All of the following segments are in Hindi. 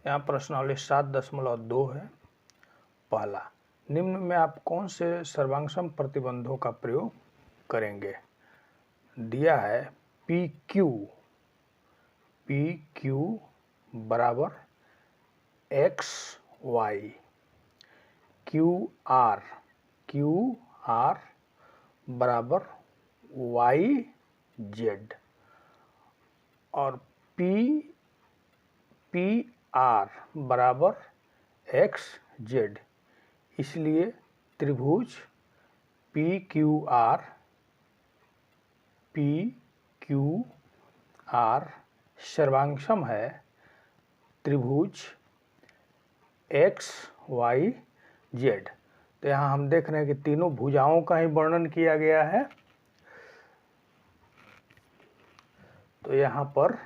यहाँ प्रश्नावली 7.2 है। पहला, निम्न में आप कौन से सर्वांगसम प्रतिबंधों का प्रयोग करेंगे? दिया है पी क्यू बराबर एक्स वाई, क्यू आर बराबर वाई जेड और पी आर बराबर एक्स जेड। इसलिए त्रिभुज पी क्यू आर सर्वांगसम है त्रिभुज एक्स वाई जेड। तो यहाँ हम देख रहे हैं कि तीनों भुजाओं का ही वर्णन किया गया है। तो यहाँ पर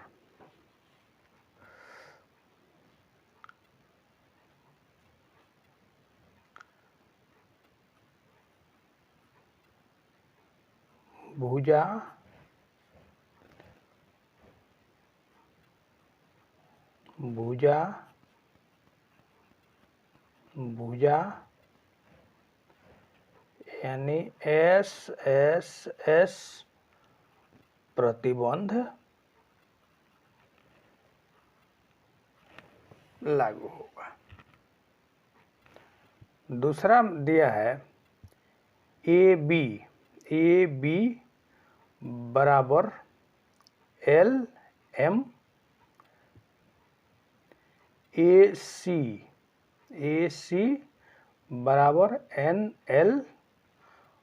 भुजा यानी एस प्रतिबंध लागू होगा। दूसरा दिया है ए बी बराबर एल एम, ए सी बराबर एन एल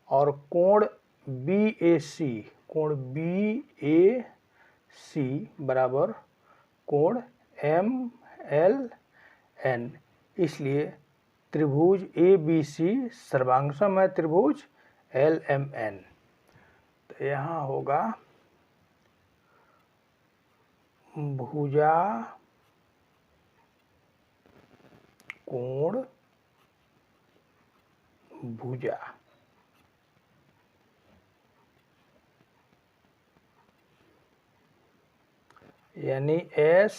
और कोण बी ए सी बराबर कोण एम एल एन। इसलिए त्रिभुज ए बी सी सर्वांगसम है त्रिभुज एल एम एन। तो यहाँ होगा भुजा कोण भुजा यानी एस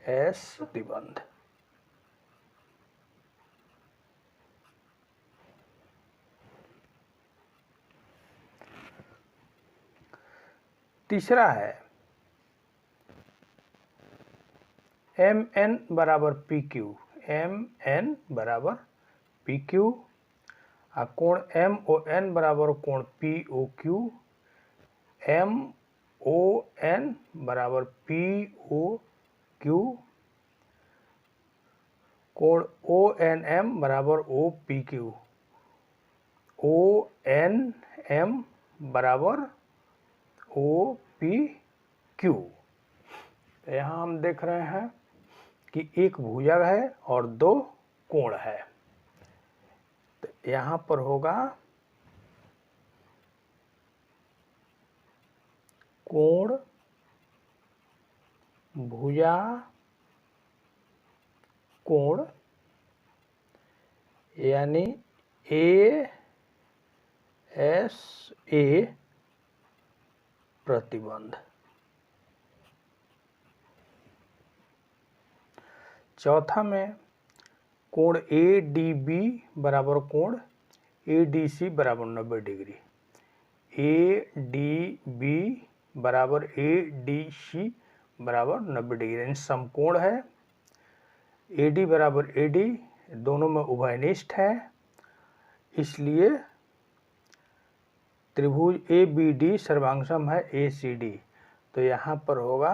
प्रतिबंध। तीसरा है एम एन बराबर पी क्यू, कोण एम ओ एन बराबर कोण P O Q, M O N बराबर पी ओ क्यू, कोण ओ एन एम बराबर O P Q, O N M बराबर ओ पी क्यू। यहाँ हम देख रहे हैं कि एक भुजा है और दो कोण है। तो यहाँ पर होगा कोण भुजा कोण यानी ए प्रतिबंध। चौथा में कोण ए डी बी बराबर कोण ए डी सी बराबर 90 डिग्री, ए डी बी बराबर ए डी सी बराबर 90 डिग्री यानी समकोण है। ए डी बराबर ए डी दोनों में उभयनिष्ठ है। इसलिए त्रिभुज ए बी डी सर्वांगसम है ए सी डी। तो यहाँ पर होगा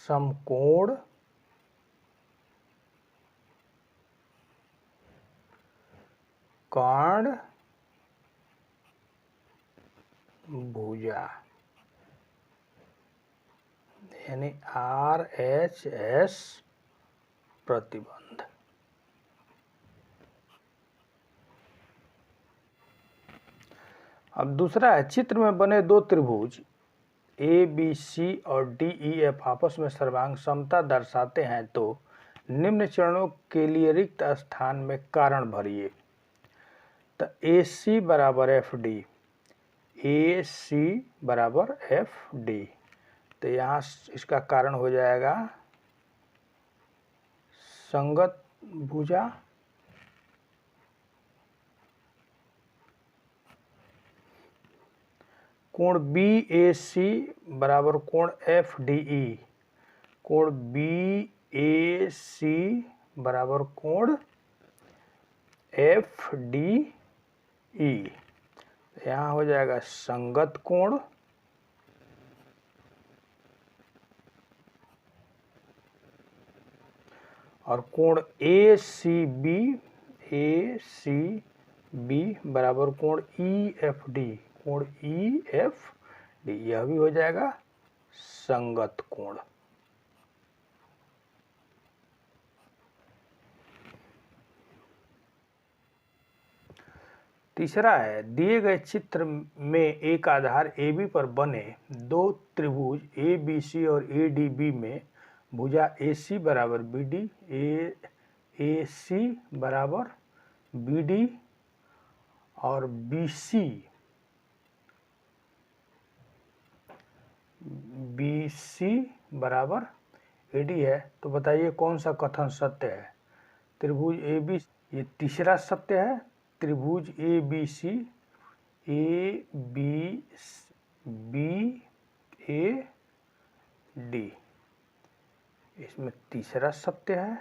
समकोण कर्ण भुजा यानी RHS प्रतिबंध। अब दूसरा है चित्र में बने दो त्रिभुज ए बी सी और डी ई एफ आपस में सर्वांग समता दर्शाते हैं तो निम्न चरणों के लिए रिक्त स्थान में कारण भरिए। तो ए सी बराबर एफ डी, ए सी बराबर एफ डी। तो यहाँ इसका कारण हो जाएगा संगत भुजा कोण BAC बराबर कोण FDE, कोण BAC बराबर कोण FDE। यहाँ हो जाएगा संगत कोण और कोण ACB बराबर कोण EFD, कोण EFD, यह भी हो जाएगा संगत कोण। तीसरा है, दिए गए चित्र में एक आधार AB पर बने दो त्रिभुज ABC और ADB में भुजा AC बराबर BD, AC बराबर BD और BC बराबर AD है, तो बताइए कौन सा कथन सत्य है। त्रिभुज AB, ये तीसरा सत्य है। त्रिभुज ABC ABAD, इसमें तीसरा सत्य है।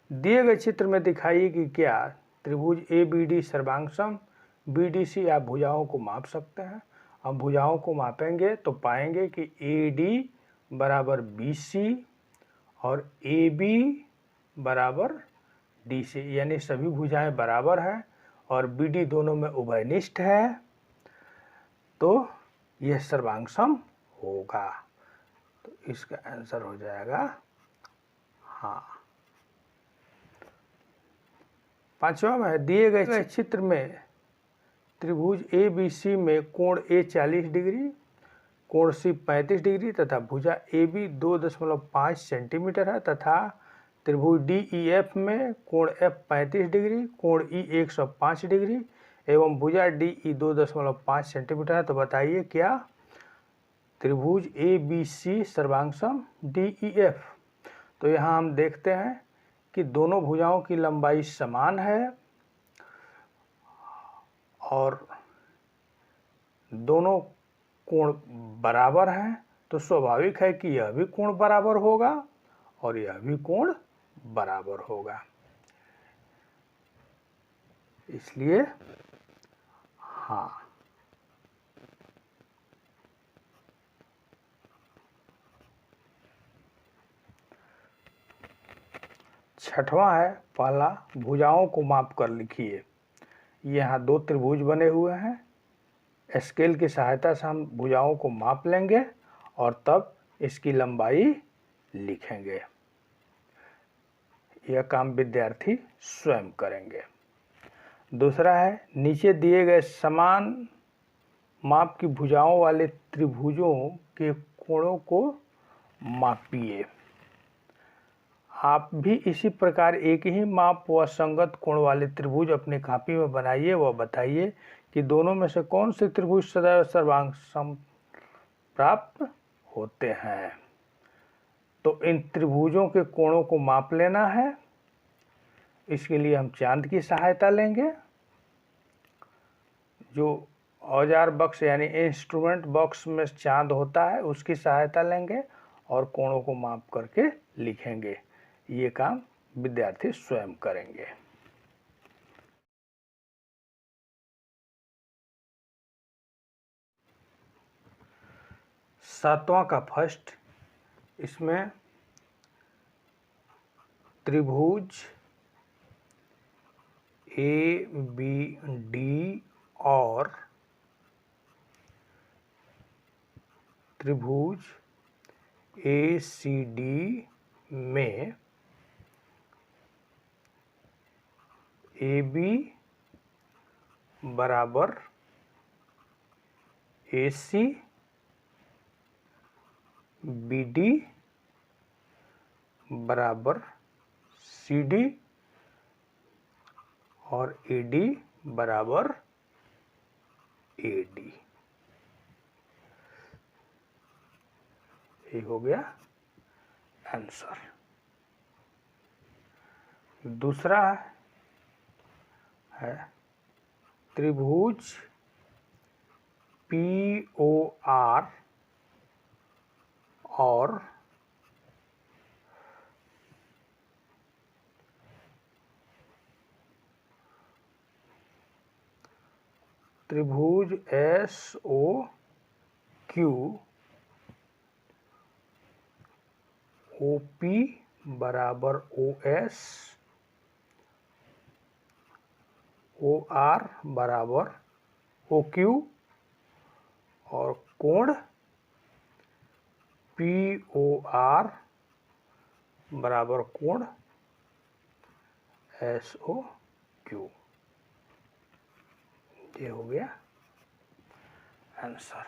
दिए गए चित्र में दिखाइए कि क्या त्रिभुज ABD सर्वांगसम BDC। आप भुजाओं को माप सकते हैं। हम भुजाओं को मापेंगे तो पाएंगे कि AD बराबर BC और AB बराबर DC, यानी सभी भुजाएं बराबर हैं और BD दोनों में उभयनिष्ठ है, तो यह सर्वांगसम होगा। तो इसका आंसर हो जाएगा हाँ। पांचवा में है, दिए गए चित्र में त्रिभुज ABC में कोण A 40 डिग्री, कोण C 35 डिग्री तथा भुजा AB 2.5 सेंटीमीटर है तथा त्रिभुज DEF में कोण F 35 डिग्री, कोण E 105 डिग्री एवं भुजा DE 2.5 सेंटीमीटर है, तो बताइए क्या त्रिभुज ABC सर्वांगसम DEF। तो यहाँ हम देखते हैं कि दोनों भुजाओं की लंबाई समान है और दोनों कोण बराबर हैं, तो स्वाभाविक है कि यह भी कोण बराबर होगा और यह भी कोण बराबर होगा। इसलिए हाँ। छठवां है, पहला भुजाओं को माप कर लिखिए। यहाँ दो त्रिभुज बने हुए हैं, स्केल की सहायता से हम भुजाओं को माप लेंगे और तब इसकी लंबाई लिखेंगे। यह काम विद्यार्थी स्वयं करेंगे। दूसरा है, नीचे दिए गए समान माप की भुजाओं वाले त्रिभुजों के कोणों को मापिए। आप भी इसी प्रकार एक ही माप व संगत कोण वाले त्रिभुज अपनी कॉपी में बनाइए व बताइए कि दोनों में से कौन से त्रिभुज सदैव सर्वांगसम प्राप्त होते हैं। तो इन त्रिभुजों के कोणों को माप लेना है। इसके लिए हम चांद की सहायता लेंगे। जो औजार बक्स यानी इंस्ट्रूमेंट बॉक्स में चांद होता है, उसकी सहायता लेंगे और कोणों को माप करके लिखेंगे। ये काम विद्यार्थी स्वयं करेंगे। सातवां का फर्स्ट, इसमें त्रिभुज ABD और त्रिभुज ACD में AB बराबर AC, BD बराबर CD और AD बराबर AD। ये हो गया आंसर। दूसरा है त्रिभुज POR और त्रिभुज SOQ OP बराबर OS, OR बराबर OQ और कोण POR बराबर कोण SOQ। ये हो गया आंसर।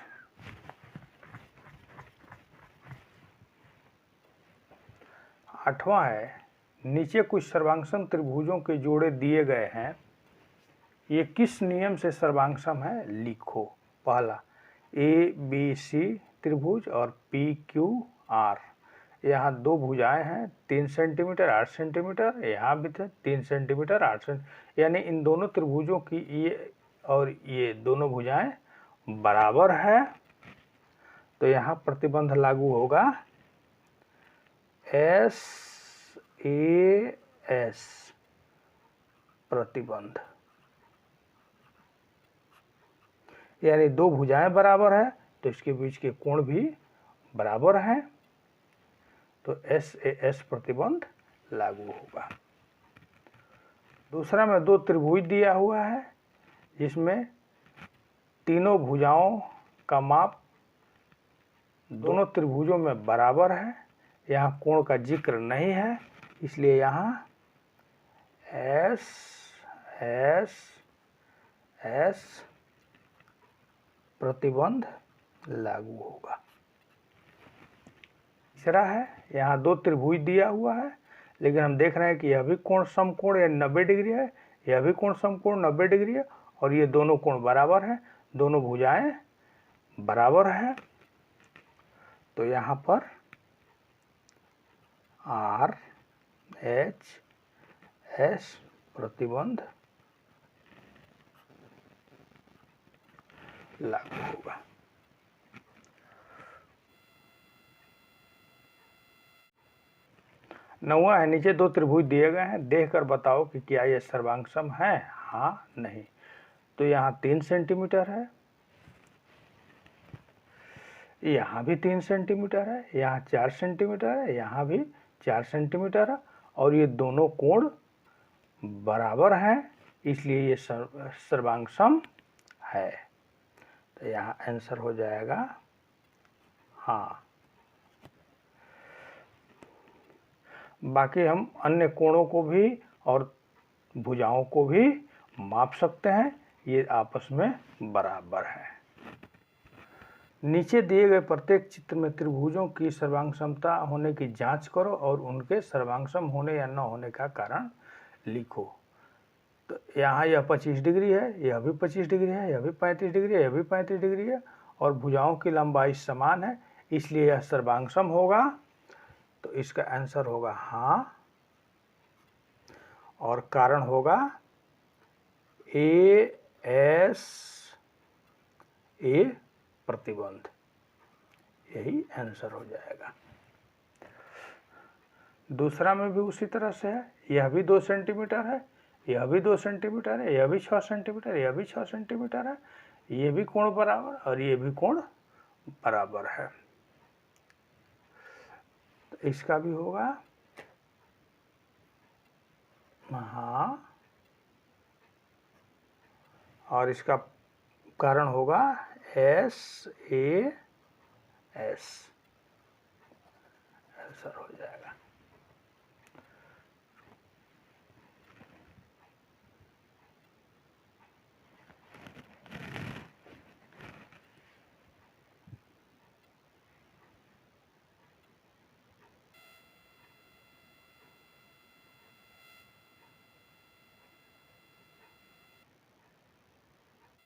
आठवां है नीचे कुछ सर्वांगसम त्रिभुजों के जोड़े दिए गए हैं, ये किस नियम से सर्वांगसम है लिखो। पहला ABC त्रिभुज और PQR, यहाँ दो भुजाएं हैं 3 सेंटीमीटर 8 सेंटीमीटर, यहाँ भी थे 3 सेंटीमीटर 8 सेंटीमीटर, यानी इन दोनों त्रिभुजों की ये और ये दोनों भुजाएं बराबर है, तो यहाँ प्रतिबंध लागू होगा SAS प्रतिबंध, यानी दो भुजाएं बराबर है तो इसके बीच के कोण भी बराबर हैं, तो SAS प्रतिबंध लागू होगा। दूसरा में दो त्रिभुज दिया हुआ है जिसमें तीनों भुजाओं का माप दोनों त्रिभुजों में बराबर है, यहाँ कोण का जिक्र नहीं है, इसलिए यहाँ S प्रतिबंध लागू होगा। तीसरा है यहाँ दो त्रिभुज दिया हुआ है, लेकिन हम देख रहे हैं कि यह भी कोण समकोण या 90 डिग्री है, यह भी कोण समकोण 90 डिग्री है, और ये दोनों कोण बराबर हैं, दोनों भुजाएं बराबर हैं, तो यहाँ पर RHS प्रतिबंध लागू होगा। नौवां है नीचे दो त्रिभुज दिए गए हैं, देखकर बताओ कि क्या ये सर्वांगसम है, हाँ नहीं। तो यहाँ 3 सेंटीमीटर है, यहाँ भी 3 सेंटीमीटर है, यहाँ 4 सेंटीमीटर है, यहाँ भी 4 सेंटीमीटर है, और ये दोनों कोण बराबर हैं, इसलिए ये सर्वांगसम है, तो यहाँ आंसर हो जाएगा हाँ। बाकी हम अन्य कोणों को भी और भुजाओं को भी माप सकते हैं, ये आपस में बराबर है। नीचे दिए गए प्रत्येक चित्र में त्रिभुजों की सर्वांगसमता होने की जांच करो और उनके सर्वांगसम होने या न होने का कारण लिखो। तो यहाँ यह 25 डिग्री है, यह भी 25 डिग्री है, यह भी 35 डिग्री है, यह भी 35 डिग्री है, और भुजाओं की लंबाई समान है, इसलिए यह सर्वांगसम होगा, तो इसका आंसर होगा हाँ, और कारण होगा ASA प्रतिबंध, यही आंसर हो जाएगा। दूसरा में भी उसी तरह से है, यह भी 2 सेंटीमीटर है, यह भी 2 सेंटीमीटर है, यह भी 6 सेंटीमीटर, यह भी 6 सेंटीमीटर है, ये भी कोण बराबर और ये भी कोण बराबर है, तो इसका भी होगा हाँ, और इसका कारण होगा SAS, आंसर हो जाएगा।